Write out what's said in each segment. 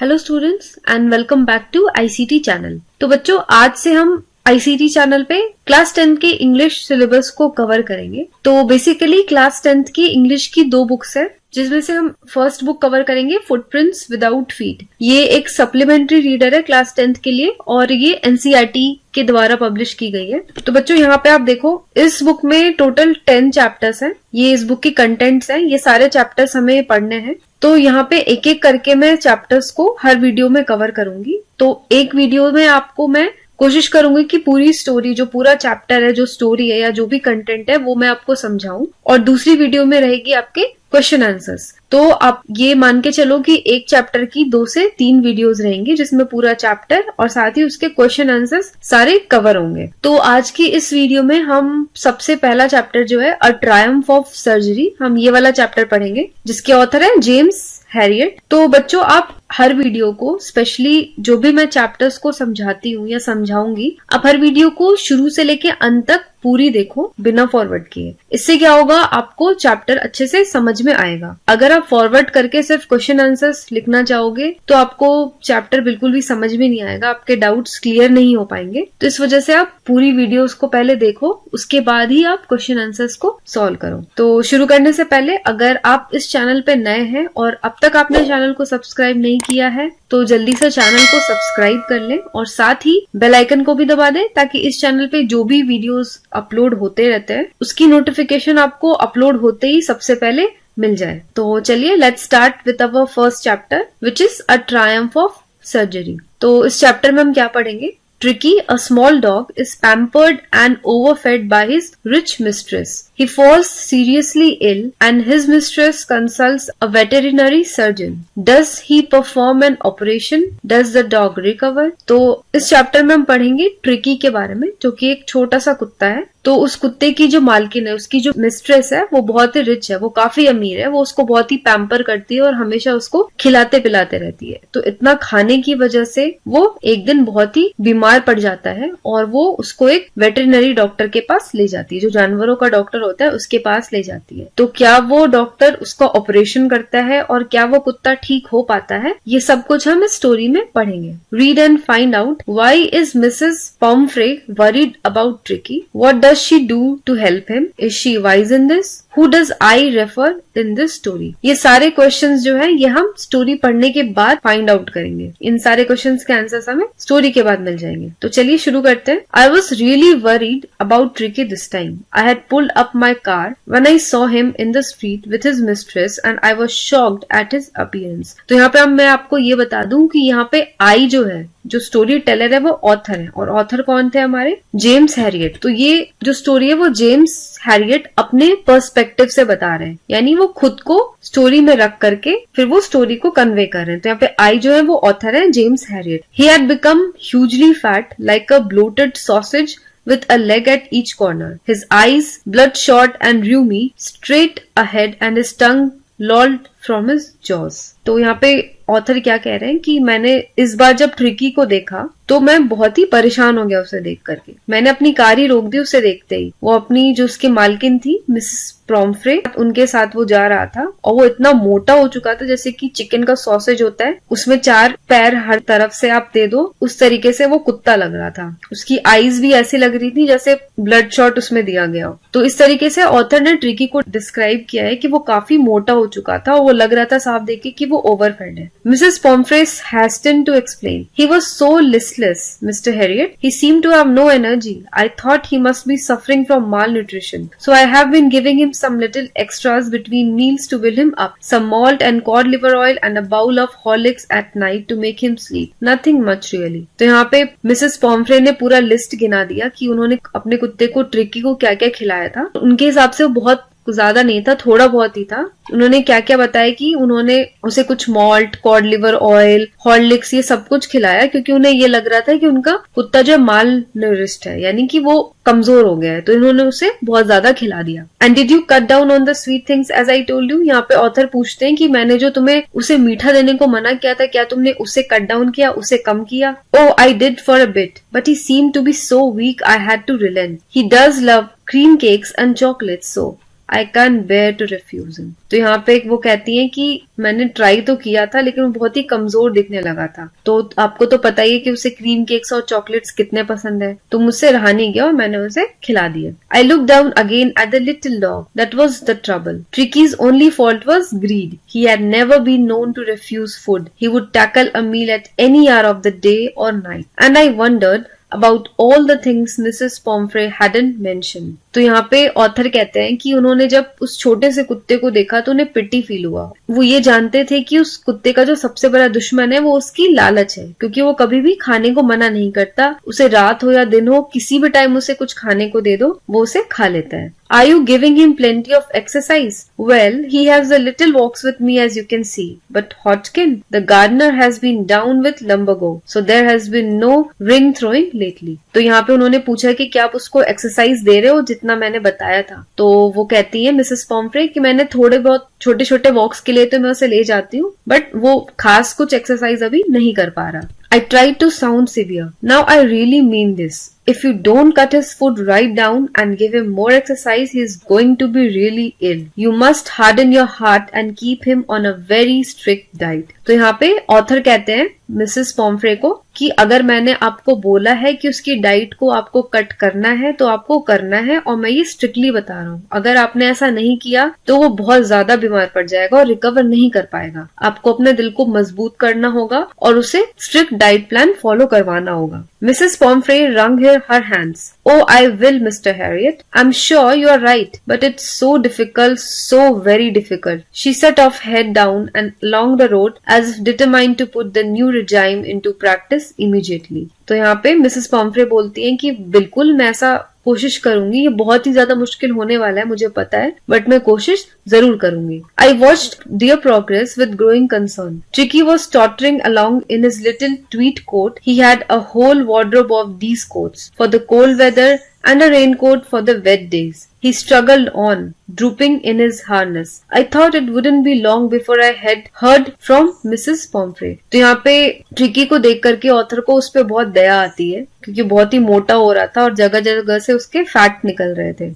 Hello students and welcome back to ICT channel. तो बच्चों, आज से हम आईसीटी चैनल पे क्लास 10 के इंग्लिश सिलेबस को कवर करेंगे। तो बेसिकली क्लास 10 की इंग्लिश की 2 बुक्स है, जिसमें से हम फर्स्ट बुक कवर करेंगे फुटप्रिंट्स विदाउट फीट। ये एक सप्लीमेंट्री रीडर है क्लास 10 के लिए और ये एनसीईआरटी के द्वारा पब्लिश की गई है। तो बच्चों, यहाँ पे आप देखो, इस बुक में टोटल 10 चैप्टर्स हैं। ये इस बुक के कंटेंट्स हैं। ये सारे चैप्टर्स हमें पढ़ने हैं। तो यहाँ पे एक एक करके मैं चैप्टर्स को हर वीडियो में कवर करूंगी। तो एक वीडियो में आपको मैं कोशिश करूंगी कि पूरी स्टोरी, जो पूरा चैप्टर है, जो स्टोरी है या जो भी कंटेंट है, वो मैं आपको समझाऊं। और दूसरी वीडियो में रहेगी आपके क्वेश्चन आंसर्स। तो आप ये मान के चलो कि एक चैप्टर की 2 से 3 वीडियोस रहेंगी, जिसमें पूरा चैप्टर और साथ ही उसके क्वेश्चन आंसर्स सारे कवर होंगे। तो आज की इस वीडियो में हम सबसे पहला चैप्टर जो है अ ट्रायम्फ ऑफ सर्जरी, हम ये वाला चैप्टर पढ़ेंगे, जिसके ऑथर है जेम्स हैरियट। तो बच्चों, आप हर वीडियो को, स्पेशली जो भी मैं चैप्टर्स को समझाती हूँ या समझाऊंगी, आप हर वीडियो को शुरू से लेके अंत तक पूरी देखो बिना फॉरवर्ड किए। इससे क्या होगा, आपको चैप्टर अच्छे से समझ में आएगा। अगर आप फॉरवर्ड करके सिर्फ क्वेश्चन आंसर्स लिखना चाहोगे तो आपको चैप्टर बिल्कुल भी समझ में नहीं आएगा, आपके डाउट्स क्लियर नहीं हो पाएंगे। तो इस वजह से आप पूरी वीडियोस को पहले देखो, उसके बाद ही आप क्वेश्चन आंसर्स को सॉल्व करो। तो शुरू करने से पहले, अगर आप इस चैनल पे नए हैं और अब तक आपने चैनल को सब्सक्राइब नहीं किया है, तो जल्दी से चैनल को सब्सक्राइब कर लें और साथ ही बेल आइकन को भी दबा दें, ताकि इस चैनल पे जो भी वीडियोस अपलोड होते रहते हैं उसकी नोटिफिकेशन आपको अपलोड होते ही सबसे पहले मिल जाए। तो चलिए, let's start with our first chapter, which is a Triumph of surgery. तो इस चैप्टर में हम क्या पढ़ेंगे? Tricky, a small dog, is pampered and overfed by his rich mistress. He falls seriously ill and his mistress consults a veterinary surgeon. Does he perform an operation? Does the dog recover? तो इस chapter में हम पढ़ेंगे tricky के बारे में, जो कि एक छोटा सा कुत्ता है। तो उस कुत्ते की जो मालकिन है, उसकी जो मिस्ट्रेस है, वो बहुत ही रिच है, वो काफी अमीर है। वो उसको बहुत ही पैम्पर करती है और हमेशा उसको खिलाते पिलाते रहती है। तो इतना खाने की वजह से वो एक दिन बहुत ही बीमार पड़ जाता है और वो उसको एक वेटरनरी डॉक्टर के पास ले जाती है, जो जानवरों का डॉक्टर होता है उसके पास ले जाती है। तो क्या वो डॉक्टर उसका ऑपरेशन करता है और क्या वो कुत्ता ठीक हो पाता है, ये सब कुछ हम इस स्टोरी में पढ़ेंगे। Read and find out why is Mrs पॉम्फ्रे worried about tricky, what does she do to help him, is she wise in this, who does I refer in this story। ये सारे क्वेश्चंस जो है, ये हम story पढ़ने के बाद find out करेंगे। इन सारे क्वेश्चंस के आंसर्स हमें स्टोरी के बाद मिल जाएंगे। तो चलिए शुरू करते हैं। I was really worried about Tricky this time. I had pulled up my car when I saw him in the street with his mistress and I was shocked at his appearance। तो यहाँ पे मैं आपको ये बता दूं कि यहाँ पे आई जो है, जो स्टोरी टेलर है, वो ऑथर है। और ऑथर कौन थे हमारे? James Harriet. तो ये जो स्टोरी है वो जेम्स हैरियट अपने पर्सपेक्टिव से बता रहे हैं, यानी वो खुद को स्टोरी में रख करके फिर वो स्टोरी को कन्वे कर रहे हैं। तो यहाँ पे आई जो है वो ऑथर है, James Harriet. He had become hugely fat like a bloated sausage with a leg at each corner. His eyes bloodshot and rheumy, straight ahead, and his tongue lolled from his jaws। तो यहाँ पे author क्या कह रहे हैं कि मैंने इस बार जब ट्रिकी को देखा तो मैं बहुत ही परेशान हो गया उसे देख करके। मैंने अपनी कार ही रोक दी उसे देखते ही। वो अपनी जो उसकी मालकिन थी मिसेस पॉम्फ्रे, उनके साथ वो जा रहा था और वो इतना मोटा हो चुका था, जैसे कि चिकन का सॉसेज होता है, उसमें 4 पैर हर तरफ से आप दे दो, उस तरीके से वो कुत्ता लग रहा था। उसकी आईज भी ऐसी लग रही थी जैसे ब्लड शॉट उसमें दिया गया हो। तो इस तरीके से ऑथर ने ट्रिकी को डिस्क्राइब किया है कि वो काफी मोटा हो चुका था और वो लग रहा था साफ देख कि वो ओवरफेड है। Mrs पॉम्फ्रे hastened to explain. He was so listless, Mr. Harriet. He seemed to have no energy. I thought he must be suffering from malnutrition. So I have been giving him some little extras between meals to fill him up. Some malt and cod liver oil and a bowl of Horlicks at night to make him sleep. Nothing much really. तो यहाँ पे Mrs पॉम्फ्रे ने पूरा list गिना दिया कि उन्होंने अपने कुत्ते को ट्रिकी को क्या क्या खिलाया था। उनके हिसाब से वो बहुत ज्यादा नहीं था, थोड़ा बहुत ही था। उन्होंने क्या क्या बताया कि उन्होंने उसे कुछ malt, cod liver oil, Horlicks, ये सब कुछ खिलाया, क्योंकि उन्हें ये लग रहा था कि उनका कुत्ता जो माल न्यूरिश्ड है, यानी कि वो कमजोर हो गया है। तो इन्होंने उसे बहुत ज्यादा खिला दिया। And did you cut down on the sweet things as I told you. यहाँ पे ऑथर पूछते हैं कि मैंने जो तुम्हें उसे मीठा देने को मना किया था, क्या तुमने उसे कट डाउन किया, उसे कम किया? Oh I did for a bit but he seemed to be so weak I had to relent. He does love cream cakes and chocolates, so I can't bear to refuse him. तो यहाँ पे वो कहती हैं कि मैंने try तो किया था लेकिन वो बहुत ही कमजोर दिखने लगा था। तो आपको तो पता ही है कि उसे क्रीम केक्स और चॉकलेट्स कितने पसंद है, तो मुझसे रहा नहीं गया और मैंने उसे खिला दिया। I looked down again at the little dog. That was the trouble. Tricky's only fault was greed. He had never been known to refuse food. He would tackle a meal at any hour of the day or night. And I wondered about all the things Mrs. Pomfrey hadn't mentioned. तो यहाँ पे author कहते हैं कि उन्होंने जब उस छोटे से कुत्ते को देखा तो उन्हें पिटी फील हुआ। वो ये जानते थे कि उस कुत्ते का जो सबसे बड़ा दुश्मन है वो उसकी लालच है, क्योंकि वो कभी भी खाने को मना नहीं करता। उसे रात हो या दिन हो, किसी भी टाइम उसे कुछ खाने को दे दो, वो उसे खा लेता है। Are you giving him plenty of exercise? Well, he has a little walks with me as you can see. But Hodgkin, the gardener, has been down with lumbago, so there has been no ring throwing lately. तो यहाँ पे उन्होंने पूछा कि क्या आप उसको exercise दे रहे हो जितना मैंने बताया था। तो वो कहती है मिसेस पॉम्फ्रे कि मैंने थोड़े बहुत छोटे छोटे वॉक्स के लिए तो मैं उसे ले जाती हूँ, बट वो खास कुछ एक्सरसाइज अभी नहीं कर पा रहा। I tried to sound severe. Now I really mean this. If you don't cut his food right down and give him more exercise, he is going to be really ill. You must harden your heart and keep him on a very strict diet. तो यहाँ पे author कहते हैं Mrs पॉम्फ्रे को कि अगर मैंने आपको बोला है कि उसकी डाइट को आपको कट करना है तो आपको करना है, और मैं ये स्ट्रिक्टली बता रहा हूँ। अगर आपने ऐसा नहीं किया तो वो बहुत ज्यादा बीमार पड़ जाएगा और रिकवर नहीं कर पाएगा। आपको अपने दिल को मजबूत करना होगा और उसे स्ट्रिक्ट डाइट प्लान फॉलो करवाना होगा। Mrs. Pomfrey wrung her hands. Oh, I will, Mr. Harriet. I'm sure you are right, but it's so difficult, so very difficult. She set off head down and along the road as if determined to put the new regime into practice immediately. तो यहाँ पे Mrs पॉम्फ्रे बोलती हैं कि बिल्कुल मैं ऐसा कोशिश करूंगी, ये बहुत ही ज्यादा मुश्किल होने वाला है मुझे पता है, बट मैं कोशिश जरूर करूंगी। I watched their progress with growing concern. Tricky was tottering along in his little tweed coat. He had a whole wardrobe of these coats for the cold weather and a raincoat for the wet days. He struggled on, drooping in his harness. I thought it wouldn't be long before I had heard from Mrs. Pomfrey. तो यहाँ पे tricky को देख करके author को उस पे बहुत दया आती है, क्योंकि बहुत ही मोटा हो रहा था और जगह जगह से उसके फैट निकल रहे थे।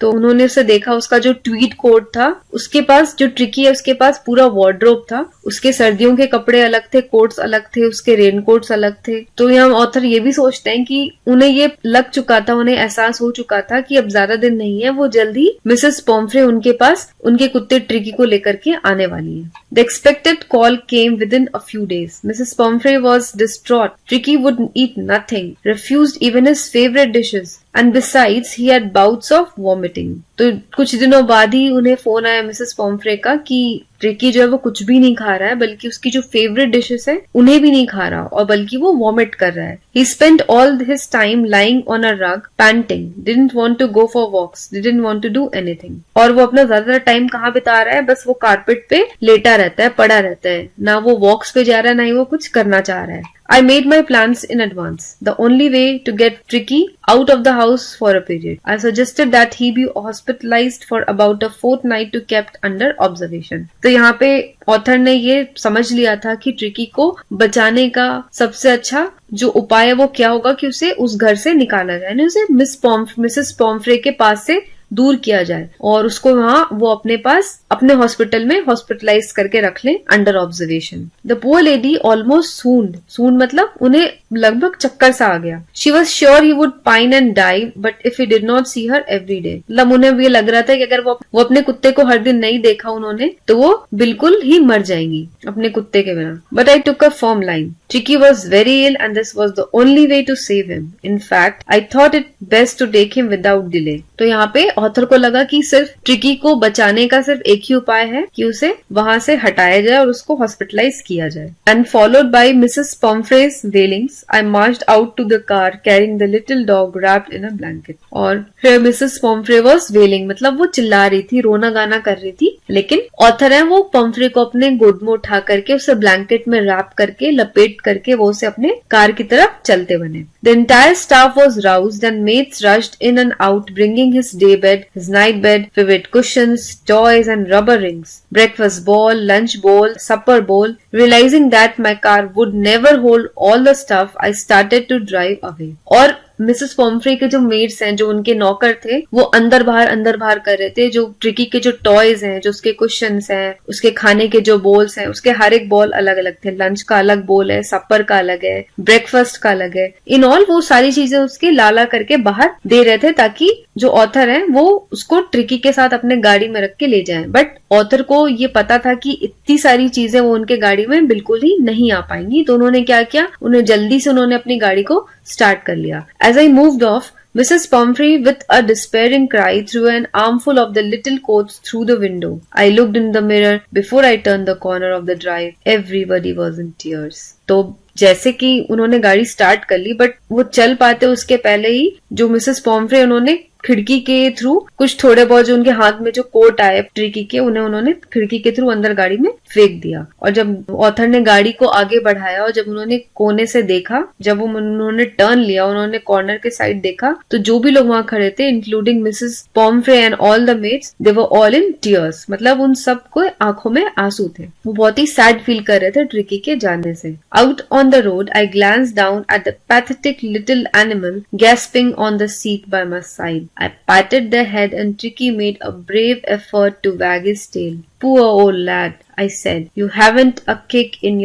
तो उन्होंने उसे देखा, उसका जो ट्वीड कोट था, उसके पास जो ट्रिकी है उसके पास पूरा वार्डरोब था। उसके सर्दियों के कपड़े अलग थे, कोट्स अलग थे, उसके रेनकोट्स अलग थे। तो यहाँ ऑथर ये भी सोचते हैं कि उन्हें ये लग चुका था, उन्हें एहसास हो चुका था कि अब ज्यादा दिन नहीं है, वो जल्दी मिसेस पॉम्फ्रे उनके पास उनके कुत्ते ट्रिकी को लेकर के आने वाली है। The expected call came with in a few days. Mrs Pomfrey was distraught. Tricky would eat nothing, refused even his favourite dishes, and besides he had bouts of vomiting. तो कुछ दिनों बाद ही उन्हें फोन आया मिसेस पॉम्फ्रे का कि tricky जो है वो कुछ भी नहीं खा रहा है, बल्कि उसकी जो फेवरेट डिशेस है उन्हें भी नहीं खा रहा, और बल्कि वो वॉमिट कर रहा है। He spent all his time lying on a rug, panting, didn't want to go for walks, didn't want to do anything. और वो अपना ज्यादातर टाइम कहाँ बिता रहा है? बस वो कारपेट पे लेटा रहता है, पड़ा रहता है, ना वो वॉक्स पे जा रहा है, ना ही वो कुछ करना चाह रहा है। I made my plans in advance. The only way to get Tricky out of the house for a period. I suggested that he be hospitalized for about a fortnight to kept under observation. तो यहाँ पे author ने ये समझ लिया था कि tricky को बचाने का सबसे अच्छा जो उपाय है वो क्या होगा कि उसे उस घर से निकाला जाए, यानी उसे मिसेस पॉम्फ्रे के पास से दूर किया जाए और उसको वहाँ वो अपने पास अपने हॉस्पिटल में हॉस्पिटलाइज करके रख लें under observation. The poor lady almost swooned मतलब उन्हें लगभग चक्कर सा आ गया। She was sure he would pine and die but if he did not see her every day. मतलब उन्हें ये लग रहा था कि अगर वो अपने कुत्ते को हर दिन नहीं देखा उन्होंने तो वो बिल्कुल ही मर जाएंगी अपने कुत्ते के बिना। But I took a firm line. Tricky was very ill and this was the only way to save him. In fact, I thought it best to take him without delay. तो यहाँ पे ऑथर को लगा कि सिर्फ tricky को बचाने का सिर्फ एक ही उपाय है कि उसे वहां से हटाया जाए और उसको हॉस्पिटलाइज किया जाए। And followed by Mrs. Pomfrey's wailings, I marched out to the car carrying the little dog wrapped in a blanket. और फिर Mrs. Pomfrey was wailing, मतलब वो चिल्ला रही थी, रोना गाना कर रही थी, लेकिन ऑथर है वो पॉम्फ्रे को अपने गोद में उठा करके उसे ब्लैंकेट में रैप करके लपेट करके वो उसे अपने कार की तरफ चलते बने। The entire staff was roused and mates rushed in and out bringing his day bed, his night bed, favorite cushions, toys and rubber rings, breakfast bowl, lunch bowl, supper bowl. Realizing that my car would never hold all the stuff, I started to drive away. और Mrs पॉम्फ्रे के जो maids हैं, जो उनके नौकर थे, वो अंदर बाहर कर रहे थे। जो ट्रिकी के जो टॉयज हैं, जो उसके कुशन्स हैं, उसके खाने के जो बोल्स हैं, उसके हर एक बॉल अलग अलग थे। लंच का अलग बोल है, सपर का अलग है, ब्रेकफास्ट का अलग है। इन ऑल वो सारी चीजें उसके लाला करके बाहर दे रहे थे ताकि जो ऑथर है वो उसको ट्रिकी के साथ अपने गाड़ी में रख के ले जाए। बट ऑथर को ये पता था कि इतनी सारी चीजें वो उनके गाड़ी में बिल्कुल ही नहीं आ पाएंगी, तो उन्होंने क्या किया, जल्दी से उन्होंने अपनी गाड़ी को स्टार्ट कर लिया। As I moved off, Mrs. Pomfrey, with a despairing cry, threw an armful of the little coats through the window. I looked in the mirror before I turned the corner of the drive. Everybody was in tears. तो जैसे कि उन्होंने गाड़ी start कर ली, but वो चल पाते उसके पहले ही जो मिसेस पॉम्फ्रे, उन्होंने खिड़की के थ्रू कुछ थोड़े बहुत जो उनके हाथ में जो कोट आए ट्रिकी के, उन्होंने खिड़की के थ्रू अंदर गाड़ी में फेंक दिया। और जब ऑथर ने गाड़ी को आगे बढ़ाया और जब उन्होंने कोने से देखा, जब उन्होंने टर्न लिया, उन्होंने कॉर्नर के साइड देखा, तो जो भी लोग वहां खड़े थे, including Mrs Pomfrey and all the maids, they were all in tears. मतलब उन सबको आंखों में आंसू थे। वो बहुत ही सैड फील कर रहे थे ट्रिकी के जाने से। Out on the road, I glance down at the pathetic little animal gasping on the seat by my side. I patted the head and Tricky made a brave effort to wag his tail. Poor old lad, I said. You haven't a kick in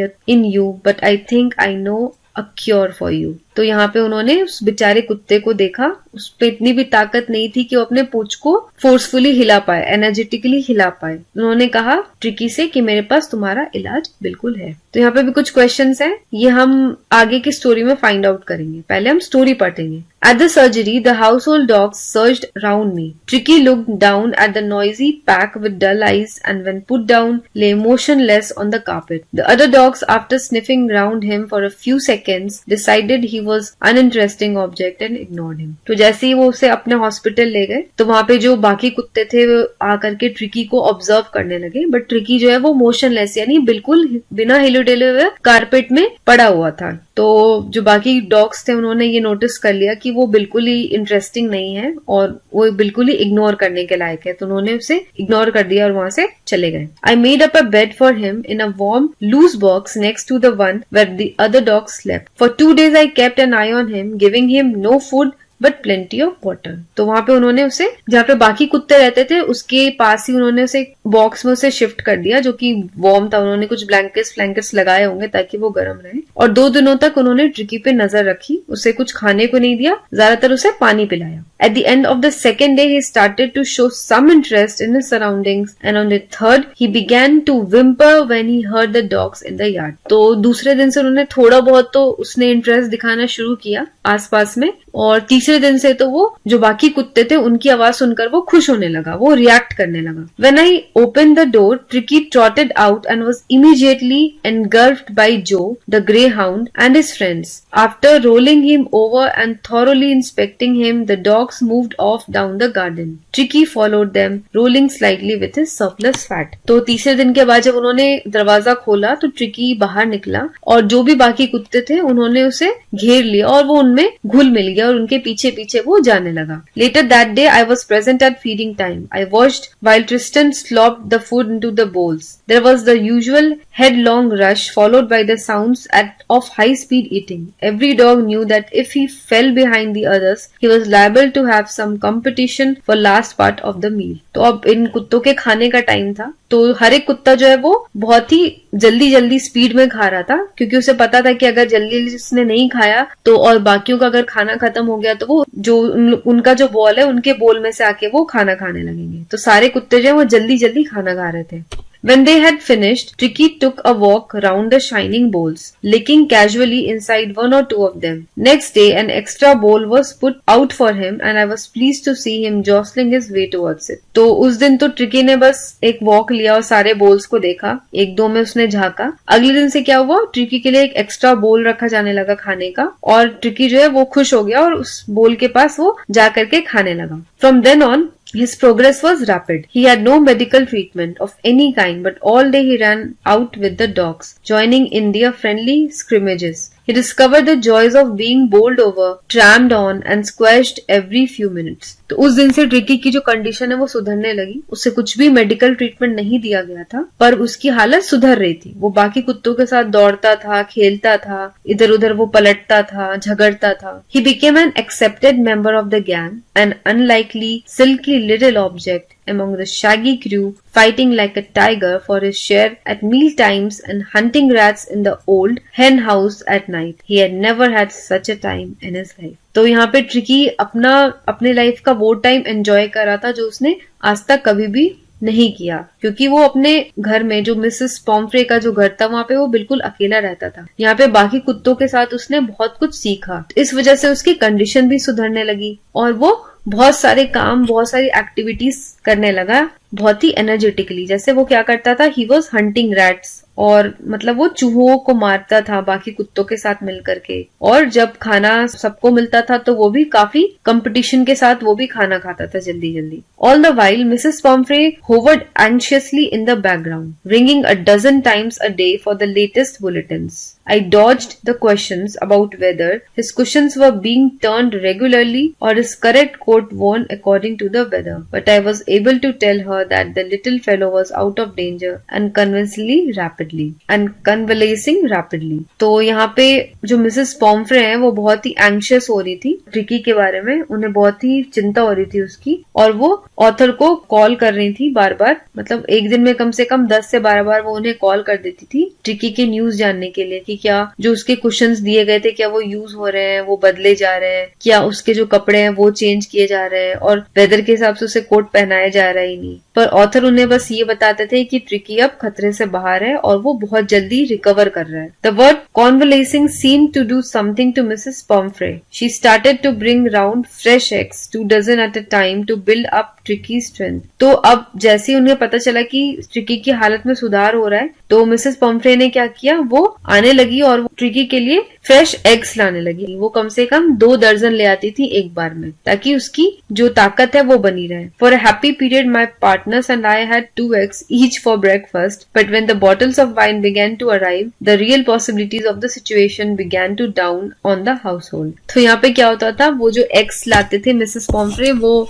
you, but I think I know a cure for you. तो यहाँ पे उन्होंने उस बेचारे कुत्ते को देखा, उस पे इतनी भी ताकत नहीं थी कि वो अपने पूंछ को फोर्सफुली हिला पाए, एनर्जेटिकली हिला पाए। उन्होंने कहा ट्रिकी से कि मेरे पास तुम्हारा इलाज बिल्कुल है। तो यहाँ पे भी कुछ क्वेश्चंस हैं, ये हम आगे की स्टोरी में फाइंड आउट करेंगे। पहले हम स्टोरी पढ़ेंगे। At the surgery, the household dogs surged round me. Tricky looked down at the noisy pack with dull eyes and when put down, lay motionless on the carpet. The other dogs, after sniffing round him for a few seconds, decided he was uninteresting object and ignored him. तो जैसे ही वो उसे अपने hospital ले गए, तो वहाँ पे जो बाकी कुत्ते थे वो आकर के ट्रिकी को ऑब्जर्व करने लगे। बट ट्रिकी जो है वो मोशनलेस, यानी बिल्कुल बिना हिले डुले हुए कारपेट में पड़ा हुआ था। तो जो बाकी डॉग्स थे उन्होंने ये नोटिस कर लिया कि वो बिल्कुल ही इंटरेस्टिंग नहीं है और वो बिल्कुल ही इग्नोर करने के लायक है, तो उन्होंने उसे इग्नोर कर दिया और वहां से चले गए। I made up a bed for him in a warm loose box next to the one where the other dogs slept. For 2 days I kept an eye on him, giving him no food but plenty of water. तो वहां पे उन्होंने उसे, जहाँ पे बाकी कुत्ते रहते थे उसके पास ही उन्होंने उसे बॉक्स में उसे शिफ्ट कर दिया, जो कि वार्म था। उन्होंने कुछ ब्लैंकेट्स लगाए होंगे ताकि वो गर्म रहे। और 2 दिनों तक उन्होंने ट्रिकी पे नजर रखी, उसे कुछ खाने को नहीं दिया, ज्यादातर उसे पानी पिलाया। At the end of the second day, he started to show some interest in his surroundings, and on the third, he began to whimper when he heard the dogs in the yard. तो दूसरे दिन से उन्होंने थोड़ा बहुत तो उसने interest दिखाना शुरू किया आसपास में, और तीसरे दिन से तो वो जो बाकी कुत्ते थे उनकी आवाज सुनकर वो खुश होने लगा, वो रिएक्ट करने लगा। When I opened the door, Tricky trotted out and was immediately engulfed by Joe, the greyhound, and his friends. After rolling him over and thoroughly inspecting him, the dogs moved off down the garden. Tricky followed them, rolling slightly with his surplus fat. तो तीसरे दिन के बाद जब उन्होंने दरवाजा खोला तो ट्रिकी बाहर निकला और जो भी बाकी कुत्ते थे उन्होंने उसे घेर लिया और वो उनमें घुल मिल गया और उनके पीछे पीछे वो जाने लगा। Later that day, I was present at feeding time. I watched while Tristan slopped the food into the bowls. There was the usual headlong rush followed by the sounds of high-speed eating. Every dog knew that if he fell behind the others, he was liable to have some competition for last part of the meal. तो अब इन कुत्तों के खाने का time था, तो हर एक कुत्ता जो है वो बहुत ही जल्दी स्पीड में खा रहा था, क्योंकि उसे पता था कि अगर जल्दी उसने नहीं खाया तो और बाकियों का अगर खाना खत्म हो गया तो वो जो उनका जो बॉल है उनके बोल में से आके वो खाना खाने लगेंगे। तो सारे कुत्ते जो है वो जल्दी खाना खा रहे थे। When they had finished, Tricky took a walk round the shining bowls, licking casually inside 1 or 2 of them. Next day, an extra bowl was put out for him and I was pleased to see him jostling his way towards it. तो उस दिन तो tricky ने बस एक walk लिया और सारे बोल्स को देखा, 1-2 में उसने झांका। अगले दिन से क्या हुआ, ट्रिकी के लिए एक एक्स्ट्रा बोल रखा जाने लगा खाने का और ट्रिकी जो है वो खुश हो गया और उस बोल के पास वो जा करके खाने लगा। From then on, his progress was rapid. He had no medical treatment of any kind, but all day he ran out with the dogs, joining in their friendly scrimmages. He discovered the joys of being bowled over, trammed on and squashed every few minutes. तो उस दिन से tricky की जो condition है वो सुधरने लगी। उसे कुछ भी मेडिकल ट्रीटमेंट नहीं दिया गया था, पर उसकी हालत सुधर रही थी। वो बाकी कुत्तों के साथ दौड़ता था, खेलता था, इधर उधर वो पलटता था, झगड़ता था। He became an accepted member of the gang, an unlikely, silky little object among the shaggy crew, fighting like a tiger for his share at meal times and hunting rats in the old hen house at night. He had never had such a time in his life. तो यहाँ पे tricky अपने life का वो time enjoy कर रहा था जो उसने आज तक कभी भी नहीं किया, क्योंकि वो अपने घर में जो मिसेस पॉम्फ्रे का जो घर था वहाँ पे वो बिल्कुल अकेला रहता था। यहाँ पे बाकी कुत्तों के साथ उसने बहुत कुछ सीखा। इस वजह से उसकी कंडीशन भी सुधरने लगी और वो बहुत सारे काम, बहुत सारी एक्टिविटीज करने लगा बहुत ही एनर्जेटिकली। जैसे वो क्या करता था, ही वॉज हंटिंग रैट्स, और मतलब वो चूहों को मारता था बाकी कुत्तों के साथ मिलकर के। और जब खाना सबको मिलता था तो वो भी काफी कंपटीशन के साथ वो भी खाना खाता था जल्दी जल्दी। All the while Mrs पॉम्फ्रे hovered anxiously in the background, ringing a dozen times a day for the latest bulletins. I dodged the questions about whether his cushions were being turned regularly or his correct coat worn according to the weather, but I was able to tell her that the little fellow was out of danger and convalescing rapidly. तो यहाँ पे जो Mrs पॉम्फ्रे हैं वो बहुत ही anxious हो रही थी ट्रिकी के बारे में, उन्हें बहुत ही चिंता हो रही थी उसकी, और वो ऑथर को कॉल कर रही थी बार बार। मतलब एक दिन में कम से कम 10 से 12 बार वो उन्हें कॉल कर देती थी ट्रिकी के न्यूज जानने के लिए कि क्या जो उसके कुशन्स दिए गए थे क्या वो यूज हो रहे हैं, वो बदले जा रहे हैं, क्या उसके जो कपड़े हैं वो चेंज किए जा रहे हैं, और वेदर के हिसाब से उसे कोट पहनाया जा रहा ही नहीं। पर ऑथर उन्हें बस ये बताते थे कि ट्रिकी अब खतरे से बाहर है और वो बहुत जल्दी रिकवर कर रहा है। The word convalescing seemed to do something to Mrs. Pomfrey. She started to bring round fresh eggs, 2 dozen at a time, to build up Tricky's strength. तो अब जैसे उन्हें पता चला कि ट्रिकी की हालत में सुधार हो रहा है तो मिसेस पॉम्फ्रे ने क्या किया, वो आने लगी और ट्रिकी के लिए फ्रेश एग्स लाने लगी। वो कम से कम 2 दर्जन ले आती थी एक बार में, ताकि उसकी जो ताकत है वो बनी रहे। For a happy period my partners and I had 2 eggs each for breakfast, but when the bottles of wine began to arrive, the real possibilities of the situation began to dawn on the household. तो यहाँ पे क्या होता था, वो जो eggs लाते थे Mrs पॉम्फ्रे वो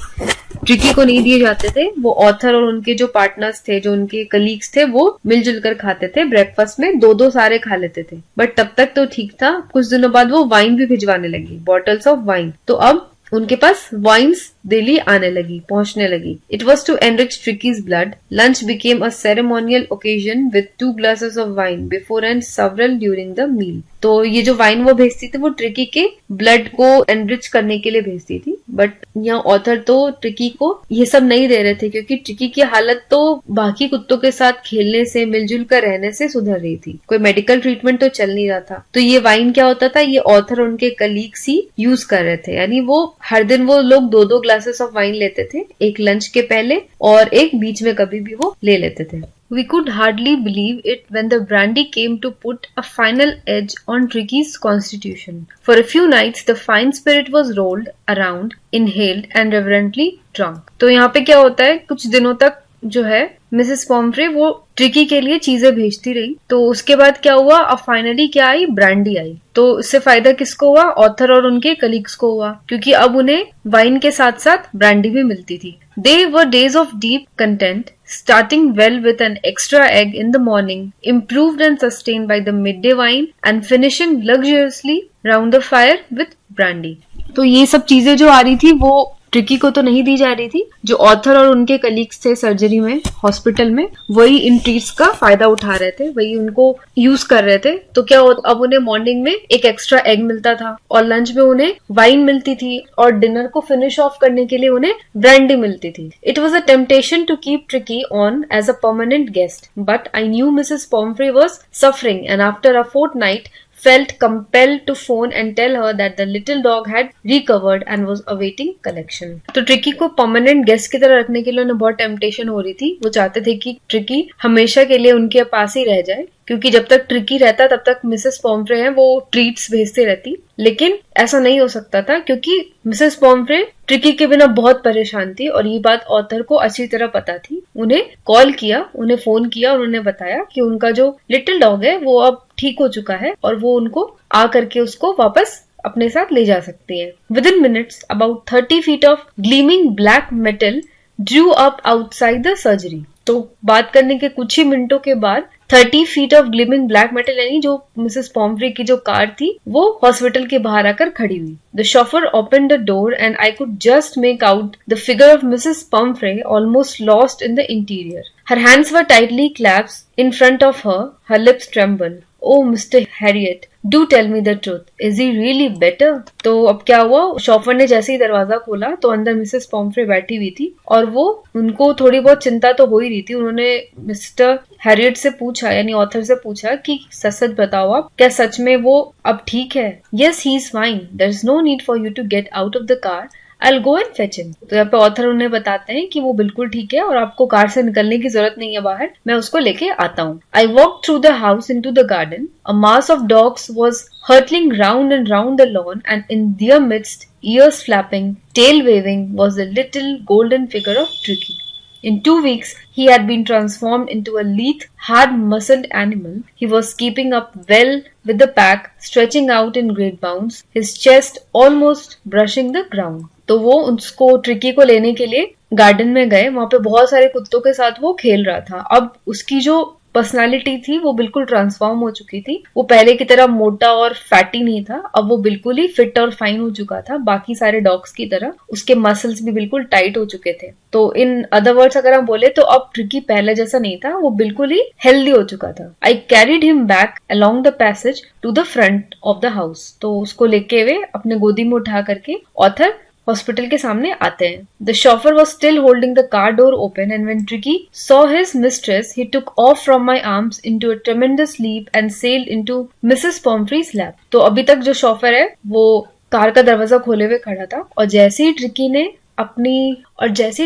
ट्रिकी को नहीं दिए जाते थे, वो ऑथर और उनके जो पार्टनर्स थे, जो उनके कलीग्स थे, वो मिलजुल कर खाते थे। ब्रेकफास्ट में 2-2 सारे खा लेते थे। बट तब तक तो ठीक था। कुछ दिनों बाद वो वाइन भी भिजवाने लगी, बॉटल्स ऑफ वाइन। तो अब उनके पास वाइन्स डेली आने लगी, पहुंचने लगी। It was to enrich Tricki's blood. Lunch became a ceremonial occasion with 2 glasses of wine before and several during the meal. तो ये जो वाइन वो भेजती थी वो ट्रिकी के ब्लड को एनरिच करने के लिए भेजती थी। बट यहाँ ऑथर तो ट्रिकी को ये सब नहीं दे रहे थे, क्योंकि ट्रिकी की हालत तो बाकी कुत्तों के साथ खेलने से, मिलजुल कर रहने से सुधर रही थी। कोई मेडिकल ट्रीटमेंट तो चल नहीं रहा था। तो ये वाइन क्या होता था, ये ऑथर उनके कलीग्स ही यूज कर रहे थे। यानी वो हर दिन वो लोग 2-2 glasses ऑफ वाइन लेते थे, एक लंच के पहले और एक बीच में कभी भी वो ले लेते थे। We could hardly believe it when the brandy came to put a final edge on Tricky's constitution. For a few nights, the fine spirit was rolled around, inhaled and reverently drunk. तो यहाँ पे क्या होता है, कुछ दिनों तक जो है मिसेस पॉम्फ्रे वो ट्रिकी के लिए चीजें भेजती रही। तो उसके बाद क्या हुआ, अब फाइनली क्या आई, ब्रांडी आई। तो इससे फायदा किसको हुआ, ऑथर और उनके कलीग्स को हुआ, क्योंकि अब उन्हें वाइन के साथ साथ ब्रांडी भी मिलती थी। They were days of deep content, starting well with an extra egg in the morning, improved and sustained by the midday wine, and finishing luxuriously round the fire with brandy. तो ये सब चीजें जो आ रही थी वो ट्रिकी को तो नहीं दी जा रही थी। जो ऑथर और उनके कलीग्स थे सर्जरी में, हॉस्पिटल में, वही इन ट्रीट्स का फायदा उठा रहे थे, वही उनको यूज कर रहे थे। तो क्या अब उन्हें मॉर्निंग में एक एक्स्ट्रा एग मिलता था और लंच में उन्हें वाइन मिलती थी और डिनर को फिनिश ऑफ करने के लिए उन्हें ब्रांडी मिलती थी। It was a temptation to keep Tricki on as a permanent guest, but I knew Mrs Pomfrey was suffering and after a fortnight felt compelled to phone and tell her that the little dog had recovered and was awaiting collection. तो tricky को permanent guest की तरह रखने के लिए उन्हें बहुत temptation हो रही थी। वो चाहते थे कि ट्रिकी हमेशा के लिए उनके पास ही रह जाए, क्योंकि जब तक ट्रिकी रहता तब तक मिसेस पॉम्फ्रे हैं वो ट्रीट्स भेजते रहती। लेकिन ऐसा नहीं हो सकता था, क्योंकि मिसेस पॉम्फ्रे ट्रिकी के बिना बहुत परेशान थी और ये बात ऑथर को अच्छी तरह पता थी। उन्हें कॉल किया, उन्हें फोन किया और उन्हें बताया कि उनका जो लिटिल डॉग है वो अब ठीक हो चुका है और वो उनको आ करके उसको वापस अपने साथ ले जा सकती है। Within minutes, about 30 feet of gleaming black metal drew up outside the surgery. तो बात करने के कुछ ही मिनटों के बाद 30 feet of gleaming black metal यानी जो मिसेस पॉम्फ्री की जो कार थी वो हॉस्पिटल के बाहर आकर खड़ी हुई। The chauffeur opened the door and I could just make out the figure of Mrs. Pumphrey almost lost in the interior. Her hands were tightly clasped in front of her. Her lips trembled. Oh, Mr. Harriet, do tell me the truth. Is he really better? तो अब क्या हुआ, chauffeur ने जैसे ही दरवाजा खोला तो अंदर मिसेस पॉम्फ्रे बैठी हुई थी और वो उनको थोड़ी बहुत चिंता तो हो ही रही थी। उन्होंने मिस्टर हैरियट से पूछा, यानी ऑथर से पूछा कि सच सच बताओ आप, क्या सच में वो अब ठीक है? Yes, he is fine. There is no need for you to get out of the car. I'll go and fetch him. तो यहाँ पे ऑथर उन्हें बताते हैं कि वो बिल्कुल ठीक है और आपको कार से निकलने की जरूरत नहीं है बाहर, मैं उसको लेके आता हूँ। I walked through the house into the garden. A mass of dogs was hurtling round and round the lawn, and in their midst, ears flapping, tail waving, was the little golden figure of Tricky. In 2 weeks, he had been transformed into a lithe, hard-muscled animal. He was keeping up well with the pack, stretching out in great bounds, his chest almost brushing the ground. तो वो उसको tricky को लेने के लिए garden में गए। वहां पे बहुत सारे कुत्तों के साथ वो खेल रहा था। अब उसकी जो पर्सनालिटी थी वो बिल्कुल ट्रांसफॉर्म हो चुकी थी। वो पहले की तरह मोटा और फैटी नहीं था, अब वो बिल्कुल ही फिट और फाइन हो चुका था, बाकी सारे डॉग्स की तरह। उसके मसल्स भी बिल्कुल टाइट हो चुके थे। तो इन अदर वर्ड्स अगर हम बोले तो अब ट्रिकी पहले जैसा नहीं था, वो बिल्कुल ही हेल्दी हो चुका था। I carried him back along the passage to the front of the house. तो उसको लेके वे अपने गोदी में उठा करके ऑथर हॉस्पिटल के सामने आते हैं। The chauffeur was still holding the car door open, and when Tricky saw his mistress, he took off from my arms into a tremendous leap and sailed into Mrs. Pomfrey's lap. तो अभी तक जो chauffeur है वो car का दरवाजा खोले हुए खड़ा था और जैसे ही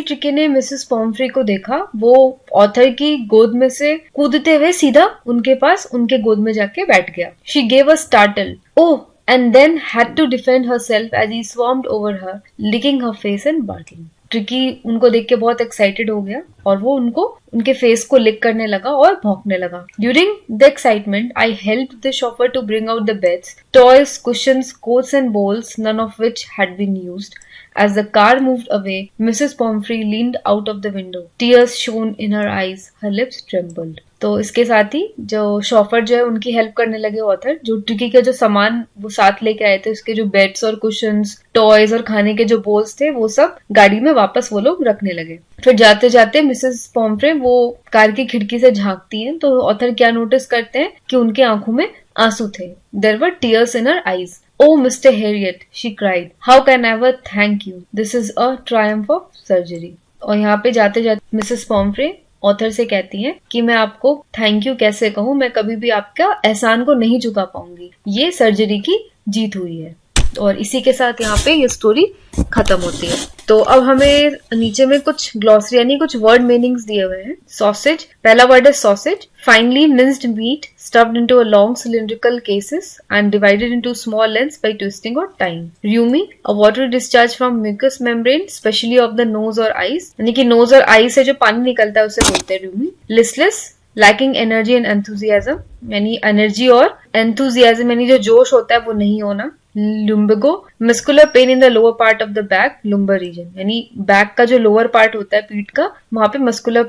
ट्रिकी ने मिसेस पॉम्फ्री को देखा, वो ऑथर की गोद में से कूदते हुए सीधा उनके पास उनके गोद में जाके बैठ गया। She gave a startle, "Oh!" and then had to defend herself as he swarmed over her, licking her face and barking. Tricky उनको देख के बहुत एक्साइटेड हो गया और वो उनके फेस को लिक करने लगा और भौंकने लगा। During the excitement, I helped the chauffeur to bring out the beds, toys, cushions, coats and bowls, none of which had been used. As the car moved away, Mrs. Pomfrey leaned out of the window. Tears shone in her eyes. Her lips trembled. तो इसके साथ ही जो chauffeur जो है उनकी help करने लगे author. जो ट्रिकी का जो सामान वो साथ लेके आए थे, उसके जो बेड्स और कुशन्स, टॉयज और खाने के जो बोल्स थे, वो सब गाड़ी में वापस वो लोग रखने लगे। फिर जाते जाते मिसेस पॉम्फ्रे वो कार की खिड़की से झांकती हैं तो ऑथर क्या नोटिस करते हैं कि उनके आंखों में आंसू थे। There were tears in her eyes. Oh, Mr. Harriet, she cried. How can I ever thank you? This is a triumph of surgery. और यहाँ पे जाते जाते मिसेस पॉम्फ्रे ऑथर से कहती हैं कि मैं आपको थैंक यू कैसे कहूँ, मैं कभी भी आपका एहसान को नहीं चुका पाऊंगी। ये सर्जरी की जीत हुई है। और इसी के साथ यहाँ पे ये स्टोरी खत्म होती है। तो अब हमें नीचे में कुछ ग्लॉसरी यानी कुछ वर्ड मीनिंग्स दिए हुए हैं। सॉसेज, पहला वर्ड है sausage, finely minced meat stuffed into a long cylindrical cases and divided into small lengths by twisting or tying. Rheumi, a watery discharge from mucous membrane, especially of the nose or eyes, यानी कि nose और eye से जो पानी निकलता है उसे बोलते हैं rheumi. Listless, lacking energy and enthusiasm, यानी एनर्जी और enthusiasm यानी जो जोश होता है वो नहीं होना। Lumbago, muscular pain in the lower part of the back, lumbar region, यानी बैक का जो लोअर पार्ट होता है पीठ का, वहां पे मस्कुलर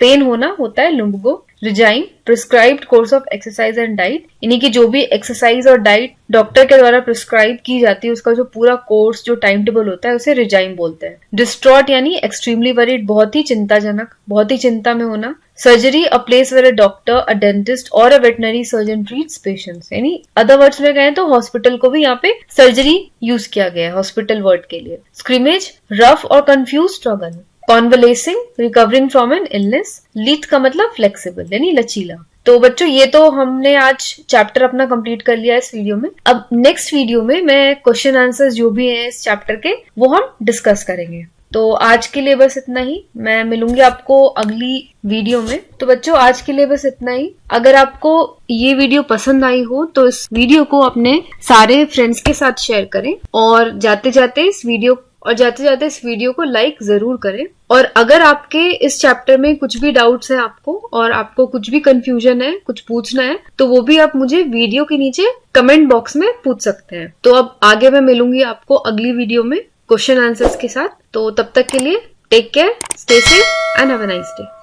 पेन होना होता है lumbago. Resign, prescribed course of exercise and diet, यानी कि जो भी एक्सरसाइज और डाइट डॉक्टर के द्वारा प्रिस्क्राइब की जाती है उसका जो पूरा कोर्स जो टाइम टेबल होता है उसे रिजाइन बोलते हैं। डिस्ट्रॉट यानी एक्सट्रीमली वरीड, बहुत ही चिंताजनक, बहुत ही चिंता में होना। Surgery, a place where a doctor, a dentist और a veterinary surgeon treats patients, यानी अदर वर्ड्स में कहें तो हॉस्पिटल को भी यहाँ पे सर्जरी यूज किया गया है हॉस्पिटल वर्ड के लिए। स्क्रिमेज, रफ और confuse struggle. Convalescing, recovering from an illness. Lithe का मतलब फ्लेक्सिबल यानी लचीला। तो बच्चों ये तो हमने आज चैप्टर अपना कंप्लीट कर लिया इस वीडियो में। अब नेक्स्ट वीडियो में मैं क्वेश्चन आंसर्स जो भी हैं इस चैप्टर के वो हम डिस्कस करेंगे। तो आज के लिए बस इतना ही, मैं मिलूंगी आपको अगली वीडियो में। तो बच्चों आज के लिए बस इतना ही। अगर आपको ये वीडियो पसंद आई हो तो इस वीडियो को अपने सारे फ्रेंड्स के साथ शेयर करें और जाते जाते इस वीडियो और जाते जाते इस वीडियो को लाइक जरूर करें। और अगर आपके इस चैप्टर में कुछ भी डाउट्स है आपको और आपको कुछ भी कंफ्यूजन है, कुछ पूछना है, तो वो भी आप मुझे वीडियो के नीचे कमेंट बॉक्स में पूछ सकते हैं। तो अब आगे मैं मिलूंगी आपको अगली वीडियो में क्वेश्चन आंसर्स के साथ। तो तब तक के लिए take care, stay safe and have a nice day.